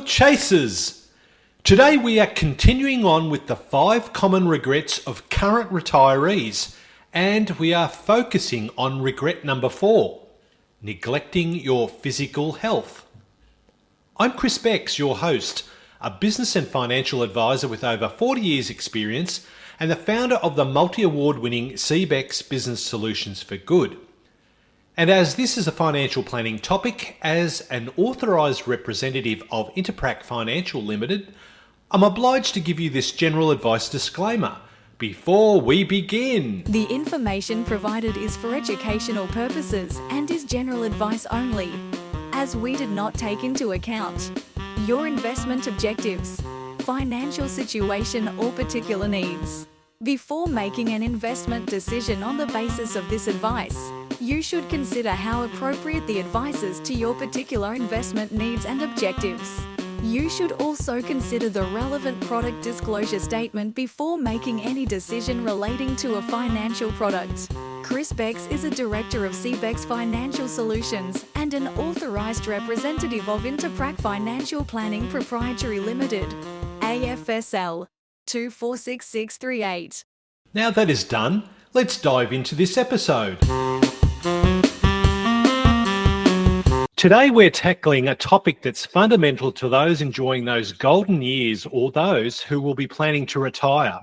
Chasers! Today we are continuing on with the 5 common regrets of current retirees, and we are focusing on regret number 4, neglecting your physical health. I'm Chris Becks, your host, a business and financial advisor with over 40 years experience and the founder of the multi-award winning CBEX Business Solutions for Good. And as this is a financial planning topic, as an authorised representative of Interprac Financial Limited, I'm obliged to give you this general advice disclaimer before we begin. The information provided is for educational purposes and is general advice only, as we did not take into account your investment objectives, financial situation or particular needs. Before making an investment decision on the basis of this advice, you should consider how appropriate the advice is to your particular investment needs and objectives. You should also consider the relevant product disclosure statement before making any decision relating to a financial product. Chris Becks is a director of CBEX Financial Solutions and an authorised representative of Interprac Financial Planning Proprietary Limited, AFSL 246638. Now that is done, let's dive into this episode. Today we're tackling a topic that's fundamental to those enjoying those golden years or those who will be planning to retire.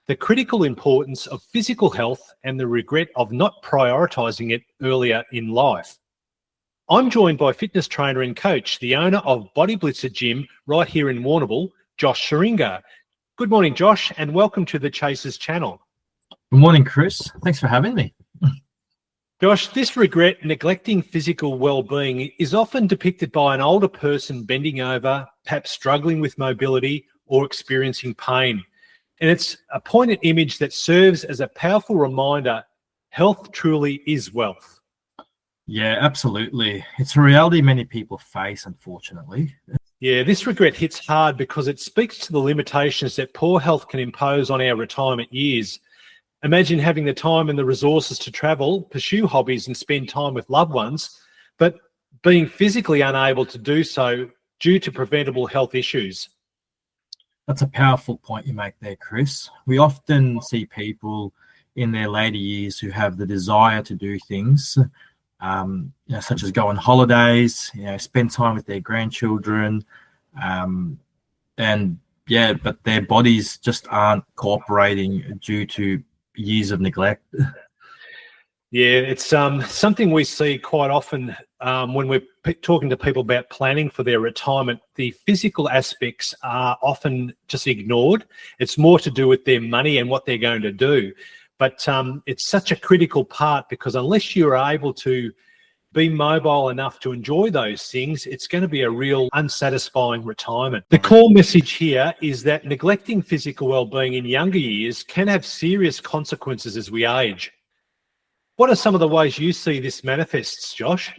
The critical importance of physical health and the regret of not prioritising it earlier in life. I'm joined by fitness trainer and coach, the owner of Body Blitzer Gym right here in Warrnambool, Josh Suringa. Good morning, Josh, and welcome to the Chasers channel. Good morning, Chris. Thanks for having me. Josh, this regret neglecting physical well-being is often depicted by an older person bending over, perhaps struggling with mobility or experiencing pain. And it's a poignant image that serves as a powerful reminder health truly is wealth. Yeah, absolutely. It's a reality many people face, unfortunately. Yeah, this regret hits hard because it speaks to the limitations that poor health can impose on our retirement years. Imagine having the time and the resources to travel, pursue hobbies and spend time with loved ones, but being physically unable to do so due to preventable health issues. That's a powerful point you make there, Chris. We often see people in their later years who have the desire to do things, such as go on holidays, spend time with their grandchildren, but their bodies just aren't cooperating due to years of neglect. Yeah, it's something we see quite often when we're talking to people about planning for their retirement. The physical aspects are often just ignored. It's more to do with their money and what they're going to do. But it's such a critical part because unless you're able to be mobile enough to enjoy those things, it's going to be a real unsatisfying retirement. The core message here is that neglecting physical well-being in younger years can have serious consequences as we age. What are some of the ways you see this manifests, Josh?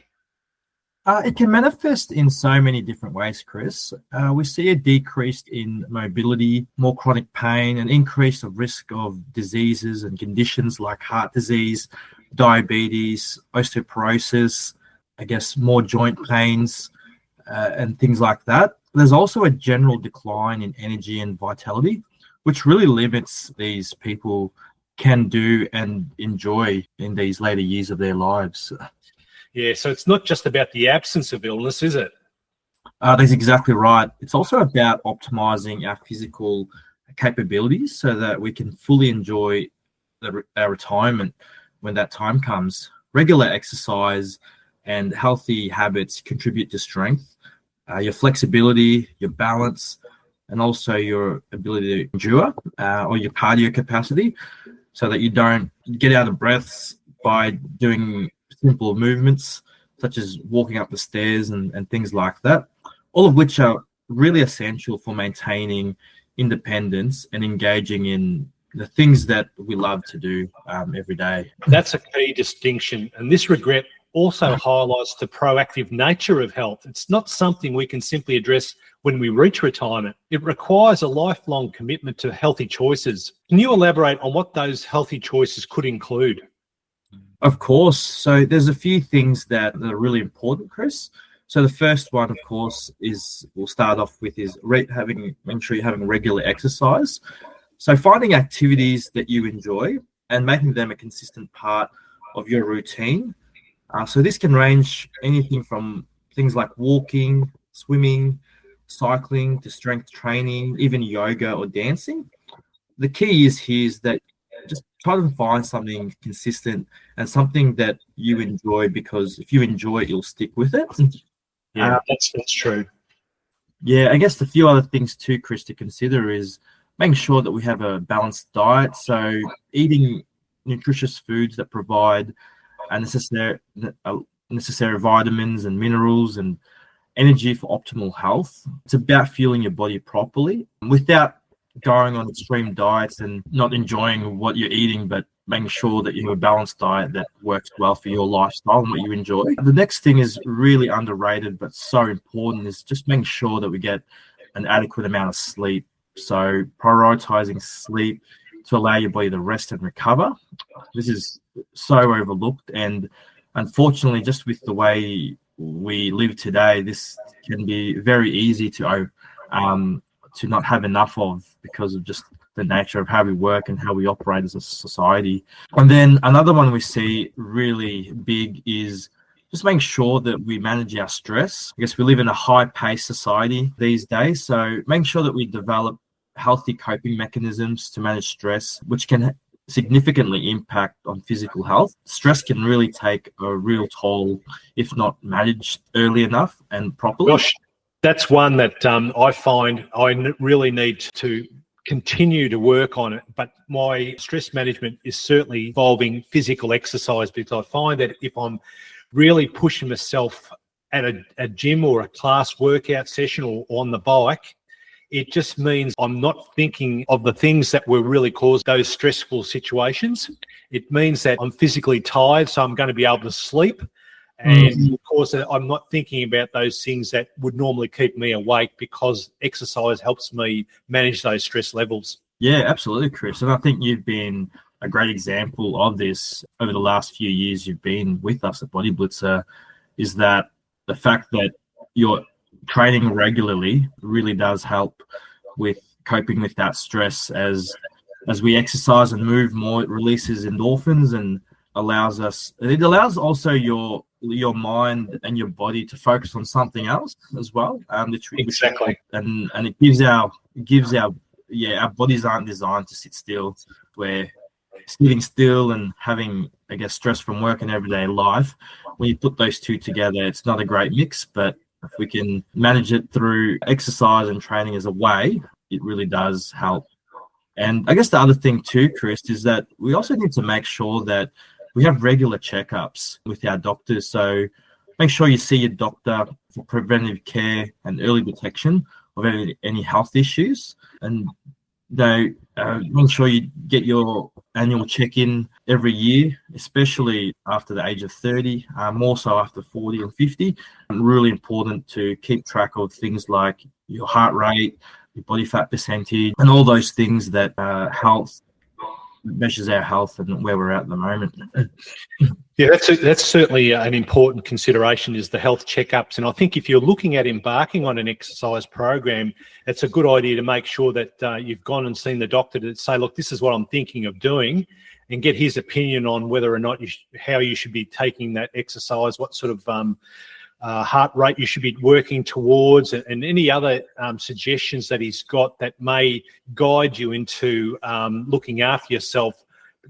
It can manifest in so many different ways, Chris. We see a decrease in mobility, more chronic pain, an increase of risk of diseases and conditions like heart disease, diabetes, osteoporosis, more joint pains and things like that. There's also a general decline in energy and vitality, which really limits these people can do and enjoy in these later years of their lives. Yeah, so it's not just about the absence of illness, is it? That's exactly right. It's also about optimizing our physical capabilities so that we can fully enjoy our retirement when that time comes. Regular exercise and healthy habits contribute to strength, your flexibility, your balance, and also your ability to endure or your cardio capacity so that you don't get out of breath by doing simple movements such as walking up the stairs and things like that, all of which are really essential for maintaining independence and engaging in the things that we love to do every day. That's a key distinction. And this regret also highlights the proactive nature of health. It's not something we can simply address when we reach retirement. It requires a lifelong commitment to healthy choices. Can you elaborate on what those healthy choices could include? Of course. So there's a few things that are really important, Chris. So the first one, of course, we'll start off with make sure you're having regular exercise. So finding activities that you enjoy and making them a consistent part of your routine. So this can range anything from things like walking, swimming, cycling, to strength training, even yoga or dancing. The key is that just try to find something consistent and something that you enjoy, because if you enjoy it, you'll stick with it. Yeah, that's true. Yeah, I guess a few other things too, Chris, to consider is making sure that we have a balanced diet. So eating nutritious foods that provide necessary vitamins and minerals and energy for optimal health. It's about fueling your body properly without going on extreme diets and not enjoying what you're eating, but making sure that you have a balanced diet that works well for your lifestyle and what you enjoy. The next thing is really underrated, but so important, is just making sure that we get an adequate amount of sleep. So prioritizing sleep to allow your body to rest and recover. This is so overlooked, and unfortunately, just with the way we live today, this can be very easy to not have enough of, because of just the nature of how we work and how we operate as a society. And then another one we see really big is just making sure that we manage our stress. I guess we live in a high-paced society these days, so making sure that we develop healthy coping mechanisms to manage stress, which can significantly impact on physical health. Stress can really take a real toll if not managed early enough and properly. Gosh, that's one that I find I really need to continue to work on it. But my stress management is certainly involving physical exercise, because I find that if I'm really pushing myself at a gym or a class workout session or on the bike, it just means I'm not thinking of the things that will really cause those stressful situations. It means that I'm physically tired, so I'm going to be able to sleep. And of course, I'm not thinking about those things that would normally keep me awake, because exercise helps me manage those stress levels. Yeah, absolutely, Chris. And I think you've been a great example of this over the last few years you've been with us at Body Blitzer, is that the fact that you're training regularly really does help with coping with that stress. As we exercise and move more, it releases endorphins and allows also your mind and your body to focus on something else as well. Exactly. And it gives our bodies aren't designed to sit still. Where sitting still and having, I guess, stress from work and everyday life, when you put those two together, it's not a great mix. But if we can manage it through exercise and training as a way, it really does help. And I guess the other thing too, Chris, is that we also need to make sure that we have regular checkups with our doctors. So make sure you see your doctor for preventive care and early detection of any health issues. And make sure you get your annual check-in every year, especially after the age of 30, more so after 40 and 50. And really important to keep track of things like your heart rate, your body fat percentage, and all those things that measures our health and where we're at the moment. Yeah, that's certainly an important consideration, is the health checkups. And I think if you're looking at embarking on an exercise program, it's a good idea to make sure that you've gone and seen the doctor to say, look, this is what I'm thinking of doing, and get his opinion on whether or not how you should be taking that exercise, what sort of heart rate you should be working towards, and any other suggestions that he's got that may guide you into looking after yourself.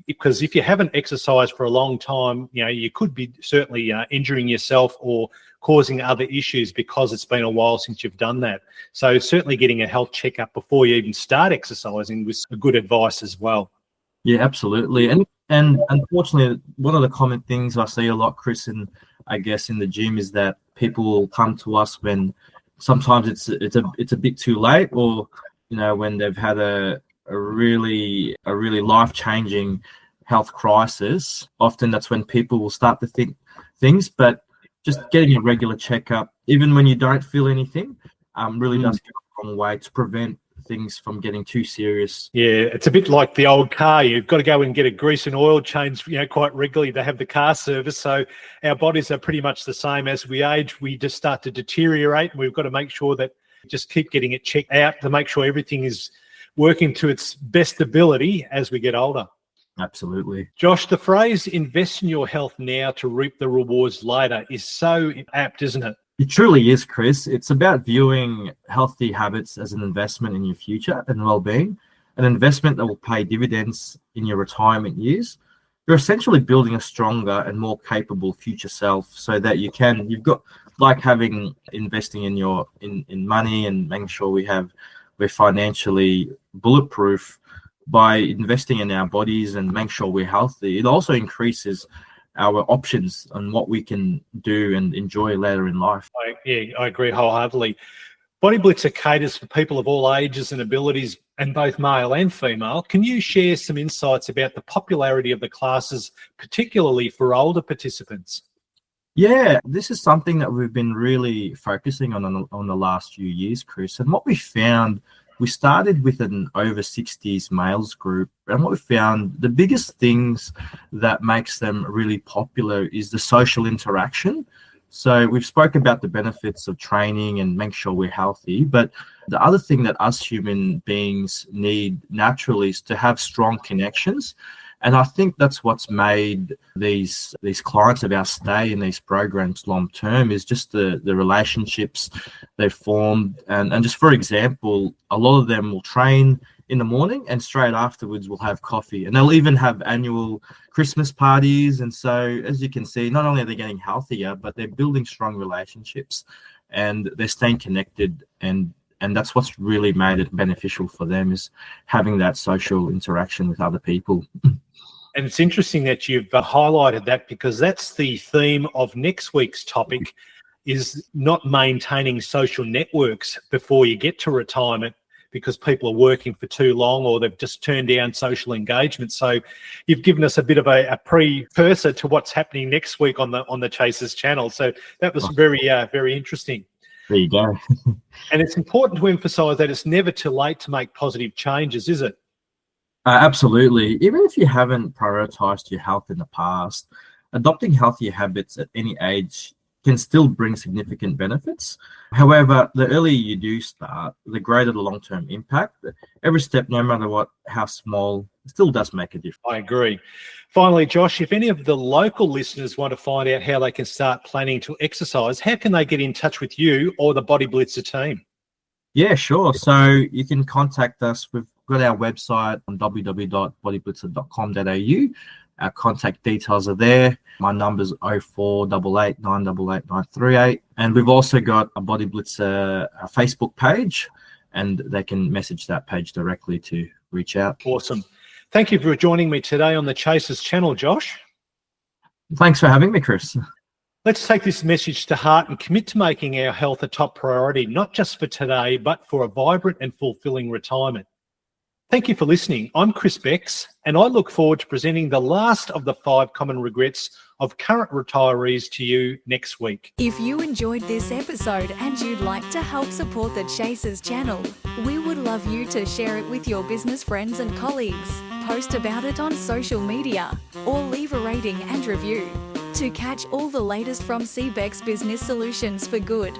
Because if you haven't exercised for a long time, you could be certainly injuring yourself or causing other issues because it's been a while since you've done that. So certainly getting a health checkup before you even start exercising was a good advice as well. Yeah, absolutely. And unfortunately, one of the common things I see a lot, Chris, and I guess in the gym, is that people will come to us when sometimes it's a bit too late, or when they've had a really life-changing health crisis. Often that's when people will start to think things. But just getting a regular checkup, even when you don't feel anything, really does go a long way to prevent things from getting too serious. Yeah, it's a bit like the old car. You've got to go and get a grease and oil change, quite regularly to have the car service. So our bodies are pretty much the same. As we age, we just start to deteriorate, and we've got to make sure that we just keep getting it checked out to make sure everything is working to its best ability as we get older. Absolutely. Josh, the phrase invest in your health now to reap the rewards later is so apt, isn't it? It truly is, Chris. It's about viewing healthy habits as an investment in your future and well-being, an investment that will pay dividends in your retirement years. You're essentially building a stronger and more capable future self so that you've got like investing in money and making sure we're financially bulletproof. By investing in our bodies and making sure we're healthy, it also increases our options on what we can do and enjoy later in life. I agree wholeheartedly. Body Blitzer caters for people of all ages and abilities, and both male and female. Can you share some insights about the popularity of the classes, particularly for older participants? Yeah, this is something that we've been really focusing on the last few years, Chris. And what we found, we started with an over 60s males group, and what we found, the biggest things that makes them really popular is the social interaction. So we've spoken about the benefits of training and making sure we're healthy, but the other thing that us human beings need naturally is to have strong connections. And I think that's what's made these clients of ours stay in these programs long term, is just the relationships they've formed. And just for example, a lot of them will train in the morning and straight afterwards we'll have coffee. And they'll even have annual Christmas parties. And so as you can see, not only are they getting healthier, but they're building strong relationships and they're staying connected. And that's what's really made it beneficial for them, is having that social interaction with other people. And it's interesting that you've highlighted that, because that's the theme of next week's topic, is not maintaining social networks before you get to retirement, because people are working for too long or they've just turned down social engagement. So you've given us a bit of a precursor to what's happening next week on the Chasers channel. So that was very interesting. There you go. And it's important to emphasize that it's never too late to make positive changes, is it? Absolutely. Even if you haven't prioritized your health in the past, adopting healthier habits at any age can still bring significant benefits. However, the earlier you do start, the greater the long-term impact. Every step, no matter how small, still does make a difference. I agree. Finally, Josh, if any of the local listeners want to find out how they can start planning to exercise, how can they get in touch with you or the Body Blitzer team? Yeah, sure. So you can contact us. We've got our website on www.bodyblitzer.com.au. Our contact details are there. My number's 0488 988 938. And we've also got a Body Blitzer Facebook page, and they can message that page directly to reach out. Awesome. Thank you for joining me today on the Chasers channel, Josh. Thanks for having me, Chris. Let's take this message to heart and commit to making our health a top priority, not just for today, but for a vibrant and fulfilling retirement. Thank you for listening. I'm Chris Becks, and I look forward to presenting the last of the 5 common regrets of current retirees to you next week. If you enjoyed this episode and you'd like to help support the Chasers channel, we would love you to share it with your business friends and colleagues, post about it on social media, or leave a rating and review. To catch all the latest from CBEX Business Solutions for Good,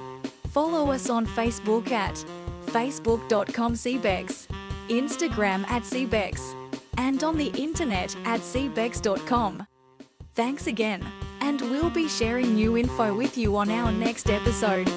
follow us on Facebook at facebook.com/CBEX, Instagram at CBEX, and on the internet at cbex.com. Thanks again, and we'll be sharing new info with you on our next episode.